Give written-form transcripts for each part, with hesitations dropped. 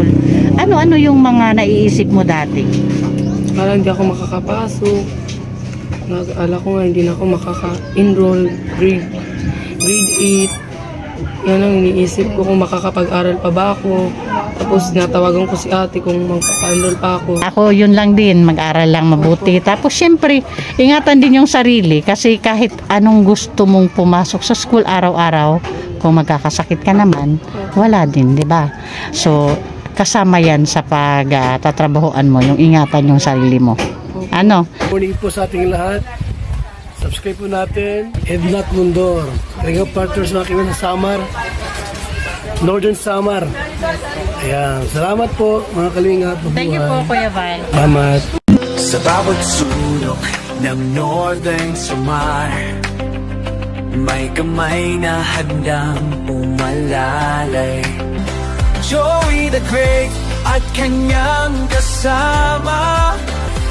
school. Ano-ano yung mga naiisip mo dati? Parang hindi ako makakapasok. Nag-ala ko nga hindi na ako makaka-enroll grade 8. Yan ang iniisip ko kung makakapag-aral pa ba ako. Tapos natawagan ko si ate kung magpapa-enroll pa ako. Ako yun lang din, mag-aral lang mabuti. Tapos syempre, ingatan din yung sarili kasi kahit anong gusto mong pumasok sa school araw-araw, kung magkakasakit ka naman, wala din, di ba? So, kasama yan sa pag-tatrabahoan mo, yung ingatan yung sarili mo. Ano? Morning po sa ating lahat. Subscribe po natin. Ednat Mundor. Kalinga partners mga kaibigan sa Samar. Northern Samar. Ayan. Salamat po mga kalinga. Thank you po, Kuya Val. Salamat. Sa bawat sulok ng Northern Samar, may kamay na handang pumalalay. Joey the Great at kanyang kasama.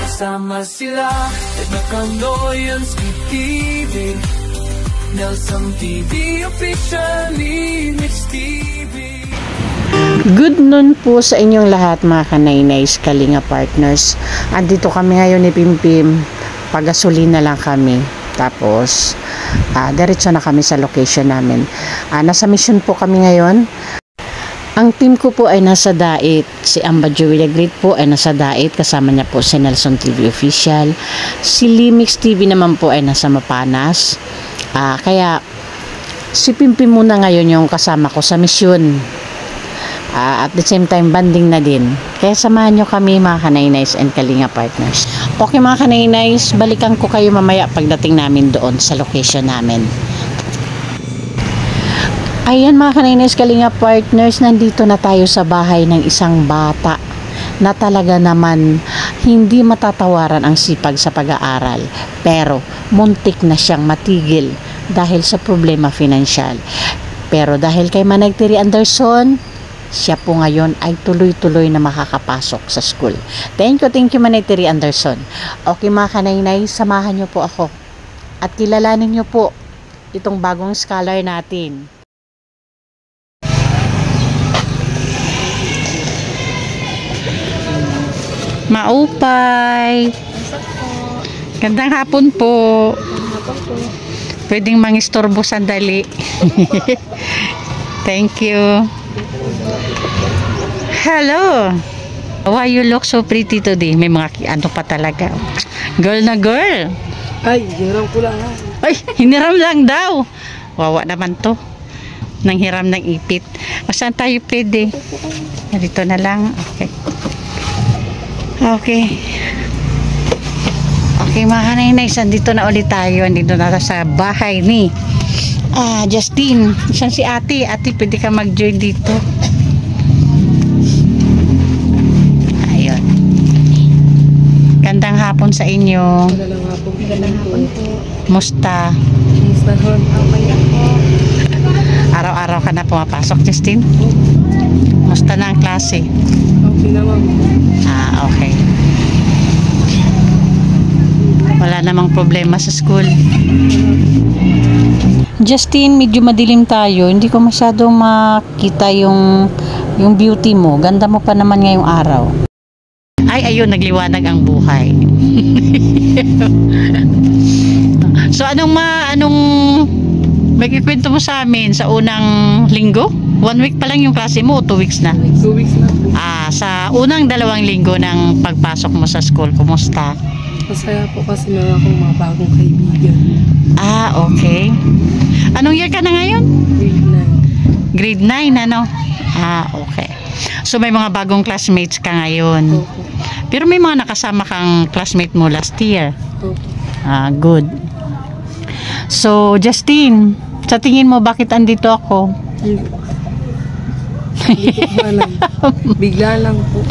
Kasama sila at Nakanoyanski TV, Nelson TV, officially Mix TV. Good noon po sa inyong lahat mga kanaynays, kalinga partners. Andito kami ngayon ni Pimpim. Pagasolina lang kami. Tapos, diretso na kami sa location namin. Nasa mission po kami ngayon. Ang team ko po ay nasa Dait. Si Amba Joey the Great po ay nasa Dait. Kasama niya po si Nelson TV Official. Si Limix TV naman po ay nasa Mapanas. Kaya, si Pimpim muna ngayon yung kasama ko sa mission. At the same time, banding na din. Kaya samahan nyo kami mga kanaynays and kalinga partners. Okay mga kanaynays, balikan ko kayo mamaya pagdating namin doon sa location namin. Ayan mga kanaynays, kalinga partners, nandito na tayo sa bahay ng isang bata na talaga naman hindi matatawaran ang sipag sa pag-aaral. Pero muntik na siyang matigil dahil sa problema financial. Pero dahil kay Manay Terry Anderson, siya po ngayon ay tuloy-tuloy na makakapasok sa school. Thank you Manay Terry Anderson. Okay mga kanaynay, samahan niyo po ako at kilalanin niyo po itong bagong scholar natin. Maupay. Gandang hapon po. Pwedeng mangistorbo sandali. Thank you. Hello. Why you look so pretty today? May mga ano pa talaga. Girl na girl. Ay, hiram ko lang ha. Ay, hiniram lang daw. Wawa naman to. Nang hiram ng ipit. Saan tayo pwede? Dito na lang. Okay. Okay. Okay mga kanaynays, andito na ulit tayo. Andito na sa bahay ni Justine. Saan si ate? Ate, pwede ka mag-join dito. Ayun. Gandang hapon sa inyo. Gandang hapon po. Musta? Musta hon? Araw-araw ka na pumapasok, Justine? Musta na ang klase? Okay naman. Okay. Wala namang problema sa school. Justine, medyo madilim tayo. Hindi ko masyadong makita yung beauty mo. Ganda mo pa naman ngayong araw. Ay, ayun, nagliwanag ang buhay. So, anong magkikwento mo sa amin sa unang linggo? 1 week pa lang yung klase mo o 2 weeks na? 2 weeks na po. Sa unang 2 linggo ng pagpasok mo sa school, kumusta? Masaya po kasi meron akong mga bagong kaibigan. Okay. Anong year ka na ngayon? Grade 9. Grade 9, ano? Okay. So may mga bagong classmates ka ngayon. Opo. Pero may mga nakasama kang classmate mo last year. Opo. Good. So, Justine, sa tingin mo bakit andito ako? Bigla lang po.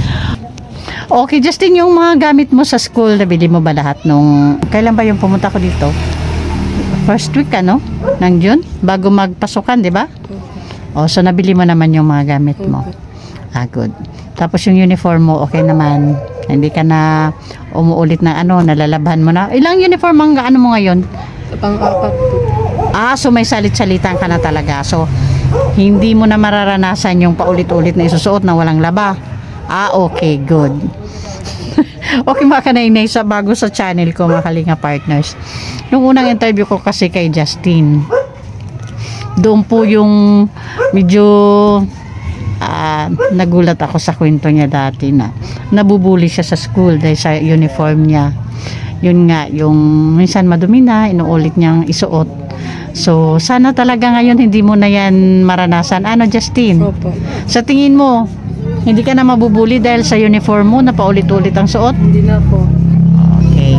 Okay, Justine, yung mga gamit mo sa school, nabili mo ba lahat nung... Kailan ba yung pumunta ko dito? First week, ano? Ng June? Bago magpasukan, di ba? So nabili mo naman yung mga gamit mo. Good. Tapos yung uniform mo, okay naman. Hindi ka na umuulit na nalalabhan mo na. Ilang uniform ang mo ngayon? Pang-apat po. So may salit-salitan ka na talaga. So, Hindi mo na mararanasan yung paulit-ulit na isusuot na walang laba. Ah, okay, good. Okay mga kanainay, sa bago sa channel ko mga Kalinga Partners. Nung unang interview ko kasi kay Justin, doon po yung medyo nagulat ako sa kwento niya dati na nabubuli siya sa school dahil sa uniform niya. Yun nga, yung minsan madumi na, inuulit niyang isuot. So, sana talaga ngayon hindi mo na yan maranasan. Ano, Justin? Opo. Sa tingin mo, hindi ka na mabubuli dahil sa uniform mo na paulit-ulit ang suot? Hindi na po. Okay.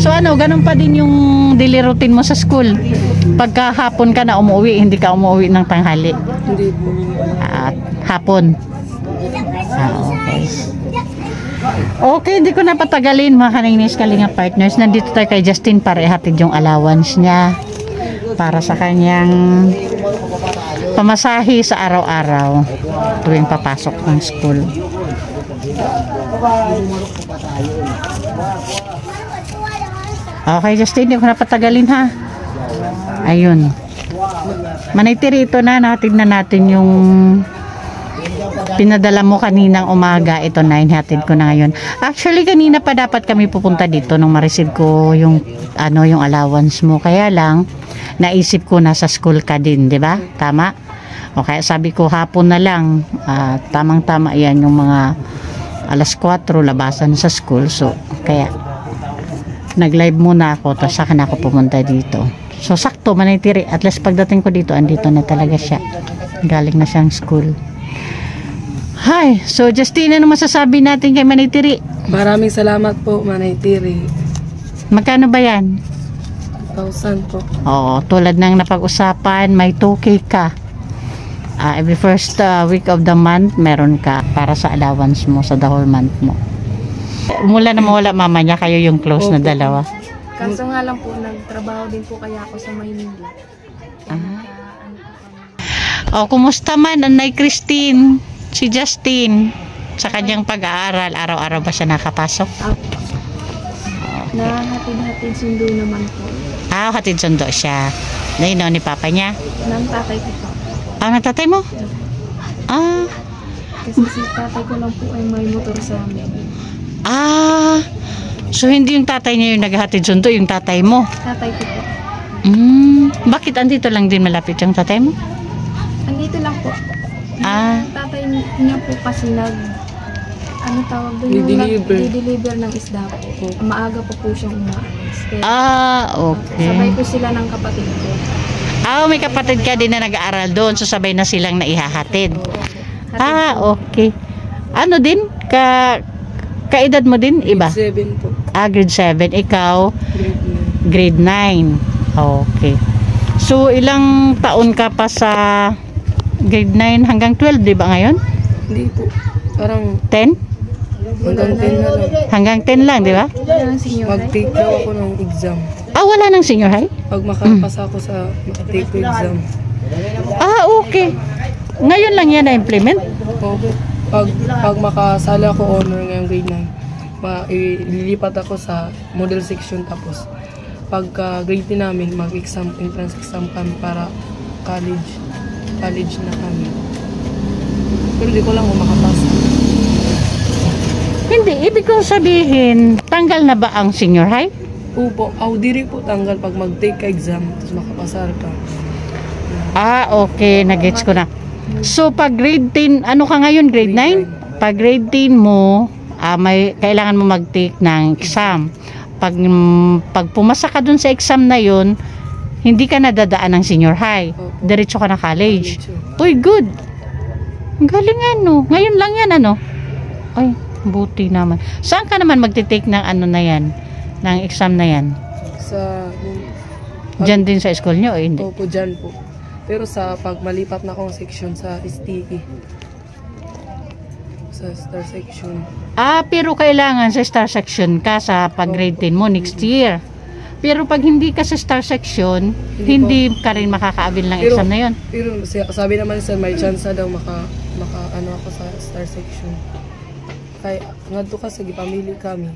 So ano, ganun pa din yung daily routine mo sa school? Pagka hapon ka na umuwi, hindi ka umuwi ng tanghali? Hindi po. At hapon? Okay. Okay, hindi ko na patagalin mga Kanainis Kalinga Partners. Nandito tayo kay Justin para ihatid yung allowance niya para sa kanyang pamasahe sa araw-araw tuwing papasok ng school. Okay, Justin, hindi ko na patagalin ha. Ayun. Manaytiri ito na, natin na natin yung pinadala mo kaninang umaga. Ito na, hinatid ko na ngayon. Actually, kanina pa dapat kami pupunta dito nung ma-receive ko yung, yung allowance mo. Kaya lang, naisip ko nasa school ka din, di ba? Tama? Okay, sabi ko hapon na lang. Tamang-tama yan yung mga alas 4, labasan sa school. So, kaya, nag-live muna ako, tapos saka na ako pumunta dito. So, sakto, manaytiri. At least pagdating ko dito, andito na talaga siya. Galing na siyang school. Hi, so Justin, ano masasabi natin kay Manaytiri? Maraming salamat po, Manaytiri. Magkano ba yan? 1,000 po. Oo, tulad ng napag-usapan, may 2K ka. Every first week of the month, meron ka para sa allowance mo sa the whole month mo. Mula na mawala mama niya, kayo yung close na dalawa. Kaso nga lang po, nagtrabaho din po kaya ako sa Maynila. Kumusta man, Anay Christine? Si Justin, sa kanyang pag-aaral, araw-araw ba siya nakapasok? Nahatid-hatid sundo naman po. Hatid sundo siya. Naino ni papa niya? Nang tatay ko po. Ng tatay mo? Kasi si tatay ko lang po ay may motor sa amin. So hindi yung tatay niya yung naghahatid sundo, yung tatay mo? Tatay ko po. Bakit andito lang din malapit yung tatay mo? Andito lang po. Tatay niya po kasi tawag doon, deliver ng isda po. Maaga po siyang umaalis. Okay. Sabay po sila ng kapatid ko. May kapatid ka din na nag-aaral doon, so sabay na silang naihahatid. Okay. Ano din? Kaedad mo din? Iba? Grade 7 po. Grade 7. Ikaw? Grade 9. Okay. So, ilang taon ka pa sa grade 9 hanggang 12, di ba ngayon? Hindi po. Parang 10? hanggang 10 na lang. Hanggang 10 lang, di ba? Mag-take daw ako ng exam. Wala nang senior high? Pag makapasa ako sa take ko exam. Okay. Ngayon lang yan na-implement? Okay. Pag makasali ako honor ngayong grade 9, ililipat ako sa model section, tapos pagka grade 10 namin, mag-exam, entrance exam kami para college na kami. Pero di ko lang kung makapasa. Hindi, ibig kong sabihin, tanggal na ba ang senior high? Upo, diri po tanggal pag mag-take ka exam, tapos makapasar ka. Okay, nag-gets ko na. So, pag grade 10, ano ka ngayon, grade 9? Pag grade 10 mo, kailangan mo mag-take ng exam. Pag pumasa ka dun sa exam na yun, hindi ka nadadaan ng senior high. Diretso ka na college. Uy, good. Ang galing Ngayon lang yan, Ay, buti naman. Saan ka naman magtitake ng na yan? Ng exam na yan? Diyan din sa school nyo o hindi? Opo, dyan po. Pero pag malipat na akong section sa STE. Sa star section. Pero kailangan sa star section ka sa pag grade 10 mo next year. Pero pag hindi ka sa star section, hindi ka rin makakaabil ng exam na yun. Pero sabi naman sir, may chance daw ako sa star section. Kaya ngadto kasi gipamili kami.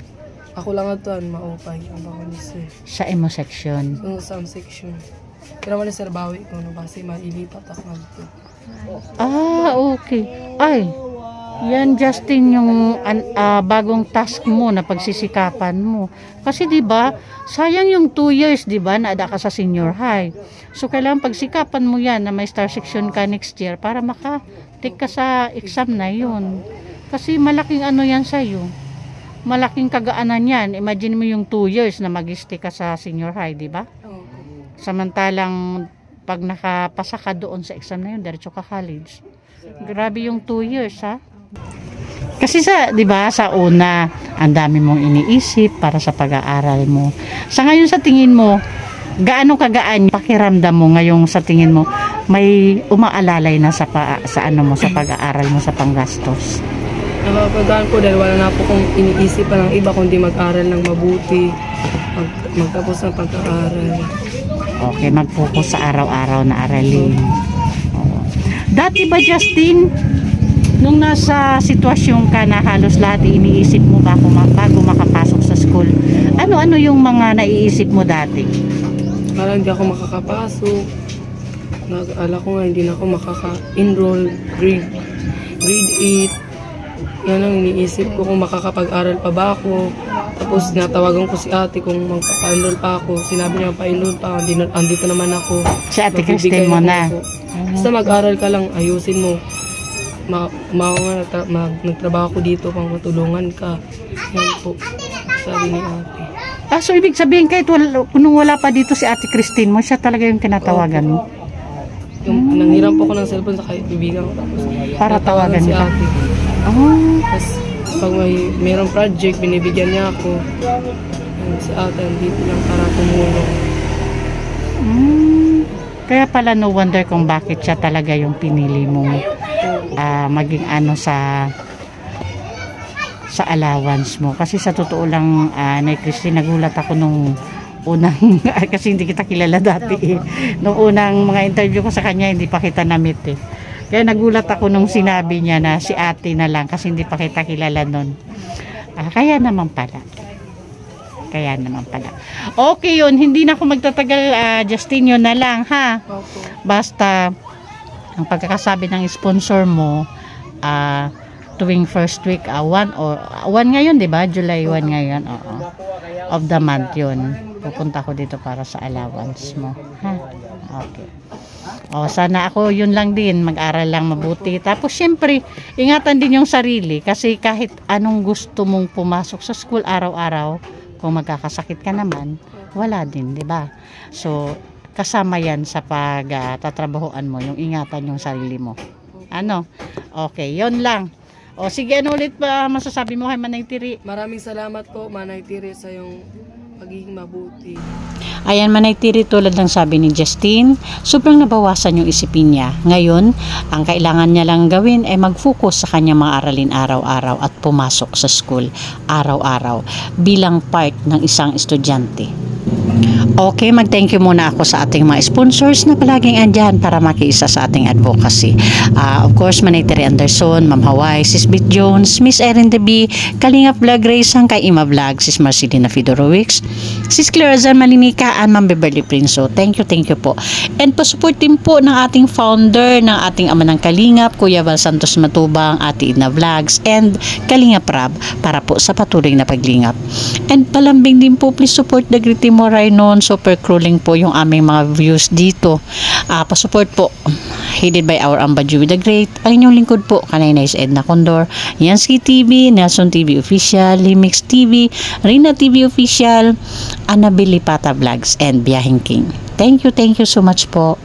Ako lang ato maupay ang bawal sir. Sa emo section. Sa section. Pero wala sir bawi ko no base mailipat ako nagto. Okay. Ay, yan Justin yung bagong task mo na pagsisikapan mo. Kasi 'di ba, sayang yung 2 years 'di ba na ada ka sa senior high. So kailangan pagsikapan mo yan na may star section ka next year para maka-take ka sa exam na yun. Kasi malaking ano yan sa'yo. Malaking kagaanan yan. Imagine mo yung 2 years na mag-stay ka sa senior high, 'di ba? Samantalang pag nakapasa ka doon sa exam na yun, diretso ka college. Grabe yung 2 years, ha? Kasi sa, 'di ba, sa una, ang dami mong iniisip para sa pag-aaral mo. Sa ngayon sa tingin mo, gaano kagaan pakiramdam mo ngayong sa tingin mo may umaalalay na sa ano mo sa pag-aaral mo sa panggastos? Nakapagdaan po dahil wala na po kong iniisip pa ng iba kundi mag-aral ng mabuti, magtapos ng pag-aaral. Okay, mag-focus sa araw-araw na aralin. Dati ba Justin, nung nasa sitwasyon ka na halos lahat iniisip mo bago makapasok sa school, ano-ano yung mga naiisip mo dati? Parang hindi ako makakapasok. Nag-ala ko nga hindi na ako makaka-enroll grade 8. Yan ang iniisip ko kung makakapag-aral pa ba ako. Tapos natawagan ko si ate kung magpapa-enroll pa ako. Sinabi niya pa-enroll pa ako. Andito naman ako. Si ate Christine mo na. Basta mag-aral ka lang, ayusin mo. Nagtrabaho ko dito pang matulungan ka. Yan po. Sabi ni ate. So ibig sabihin kahit nung wala pa dito si ate Christine mo, siya talaga yung tinatawagan mo? Yung nanghiram po ko ng cellphone sa kaibigan ko. Tapos para tawagan si ka? ate. Tapos pag mayroong project, binibigyan niya ako. Si ate, dito lang para tumulong. Kaya pala no wonder kung bakit siya talaga yung pinili mong maging ano sa allowance mo. Kasi sa totoo lang, Nay Christine, nagulat ako nung unang, kasi hindi kita kilala dati eh. Nung unang mga interview ko sa kanya, hindi pa kita na-meet eh. Kaya nagulat ako nung sinabi niya na si ate na lang kasi hindi pa kita kilala nun. Kaya naman pala. Okay yun, hindi na ako magtatagal, Justin, yun na lang ha. Basta, ang pagkakasabi ng sponsor mo, tuwing first week, 1 ngayon, di ba? July 1 ngayon, oo. Of the month yun. Pupunta ko dito para sa allowance mo. Ha? Okay. Sana ako yun lang din, mag-aral lang mabuti. Tapos syempre, ingatan din yung sarili kasi kahit anong gusto mong pumasok sa school araw-araw, kung magkakasakit ka naman, wala din, di ba? So, kasama yan sa pagtatrabahoan mo, yung ingatan yung sarili mo. Ano? Okay, yun lang. Sige, ano ulit pa masasabi mo kay Manay Tiri? Maraming salamat po, Manay Tiri, sa yung pagiging mabuti. Ayan, Manay Tiri, tulad ng sabi ni Justin, sobrang nabawasan yung isipin niya. Ngayon, ang kailangan niya lang gawin ay mag-focus sa kanyang mga aralin araw-araw at pumasok sa school araw-araw bilang part ng isang estudyante. Okay, mag-thank you muna ako sa ating mga sponsors na palaging andyan para makiisa sa ating advocacy. Of course, Manay Tiri Anderson, Ma'am Hawaii, Sis Bit Jones, Miss Erin Debi, Kalingap Vlog Race, Kay Ima Vlog, Sis Marcelina Fedorovics, Sis Clara Zan Malinika, and Ma'am Beverly Prince. So, thank you po. And pa-support din po ng ating founder, ng ating ama ng Kalingap, Kuya Val Santos Matubang, Ate Ina Vlogs, and Kalingap Rab para po sa patuloy na paglingap. And palambing din po, please support the Great Timor Rainon. Super crueling po yung aming mga views dito. Pa-support po, headed by our Ambadju with the Great, ang inyong lingkod po, Kanaynay Edna Condor, Yansky TV, Nelson TV Official, Limix TV, Rina TV Official, Annabelle Lipata Vlogs, and Biyahing King. Thank you so much po.